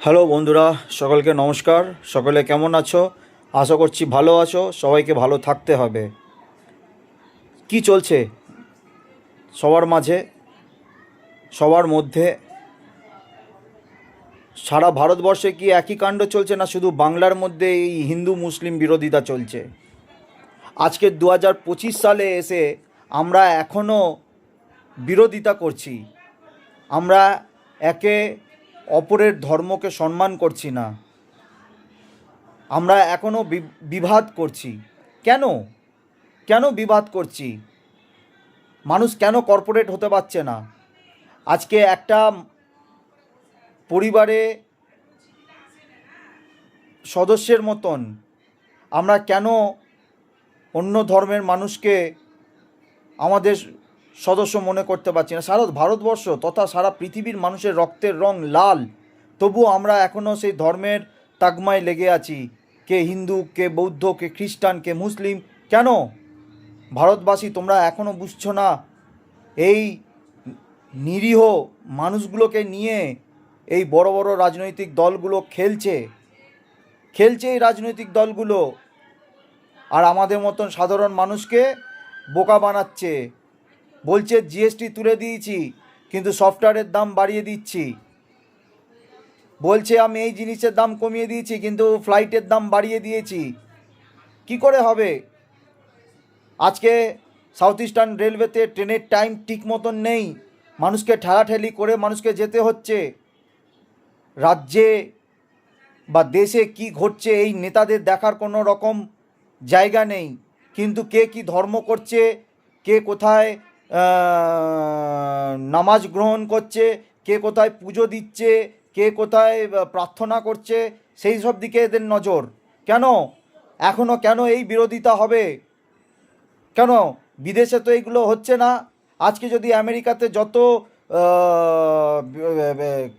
Hello বন্ধুরা, সকলকে নমস্কার। সকলে কেমন আছো? আশা করছি ভালো আছো। সবাইকে ভালো থাকতে হবে। কি চলছে সবার মাঝে, সবার মধ্যে? সারা ভারতবর্ষে কি একই কাণ্ড চলছে, না শুধু বাংলার মধ্যে এই হিন্দু মুসলিম বিরোধিতা চলছে? আজকে 2025 সালে এসে আমরা এখনও বিরোধিতা করছি। আমরা একে অপরের ধর্মকে সম্মান করছি না। আমরা এখনও বিবাদ করছি। কেন কেন বিবাদ করছি? মানুষ কেন কর্পোরেট হতে পারছে না? আজকে একটা পরিবারে সদস্যের মতন আমরা কেন অন্য ধর্মের মানুষকে আমাদের সদস্য মনে করতে পারছি না? সারা ভারতবর্ষ তথা সারা পৃথিবীর মানুষের রক্তের রং লাল, তবুও আমরা এখনও সেই ধর্মের তাগমায় লেগে আছি। কে হিন্দু, কে বৌদ্ধ, কে খ্রিস্টান, কে মুসলিম। কেন ভারতবাসী তোমরা এখনও বুঝছো না? এই নিরীহ মানুষগুলোকে নিয়ে এই বড় বড় রাজনৈতিক দলগুলো খেলছে এই রাজনৈতিক দলগুলো, আর আমাদের মতন সাধারণ মানুষকে বোকা বানাচ্ছে। বলছে জিএসটি তুলে দিয়েছি, কিন্তু সফটওয়্যারের দাম বাড়িয়ে দিচ্ছি। বলছে আমি এই জিনিসের দাম কমিয়ে দিয়েছি, কিন্তু ফ্লাইটের দাম বাড়িয়ে দিয়েছি। কি করে হবে? আজকে সাউথ ইস্টার্ন রেলওয়েতে ট্রেনের টাইম ঠিক মতন নেই, মানুষকে ঠেলাঠেলি করে মানুষকে যেতে হচ্ছে। রাজ্যে বা দেশে কি ঘটছে এই নেতাদের দেখার কোনো রকম জায়গা নেই। কিন্তু কে কি ধর্ম করছে, কে কোথায় নামাজ গ্রহণ করছে, কে কোথায় পুজো দিচ্ছে, কে কোথায় প্রার্থনা করছে, সেই সব দিকে এদের নজর। কেন এখনও কেন এই বিরোধিতা হবে? কেন বিদেশে তো এইগুলো হচ্ছে না? আজকে যদি আমেরিকাতে যত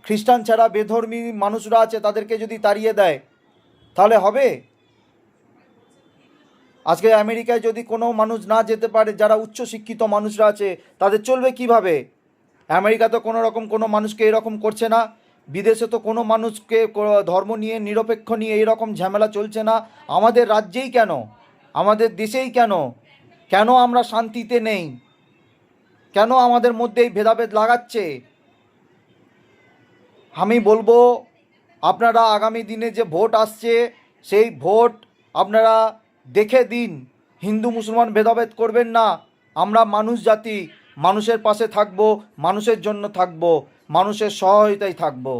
খ্রিস্টান ছাড়া বেধর্মী মানুষরা আছে তাদেরকে যদি তাড়িয়ে দেয়, তাহলে হবে? আজকে আমেরিকায় যদি কোনো মানুষ না যেতে পারে, যারা উচ্চশিক্ষিত মানুষরা আছে, তাদের চলবে কিভাবে? আমেরিকা তো কোনো রকম কোনো মানুষকে এরকম করছে না। বিদেশে তো কোনো মানুষকে ধর্ম নিয়ে নিরপেক্ষ নিয়ে এরকম ঝামেলা চলছে না। আমাদের রাজ্যেই কেন, আমাদের দেশেই কেন? কেন আমরা শান্তিতে নেই? কেন আমাদের মধ্যে এই ভেদাভেদ লাগাচ্ছে? আমি বলবো, আপনারা আগামী দিনে যে ভোট আসছে, সেই ভোট আপনারা দেখে দিন। হিন্দু মুসলমান ভেদাভেদ করবেন না। আমরা মানুষ জাতি, মানুষের পাশে থাকবো, মানুষের জন্য থাকবো, মানুষের সহায়তায় থাকবো।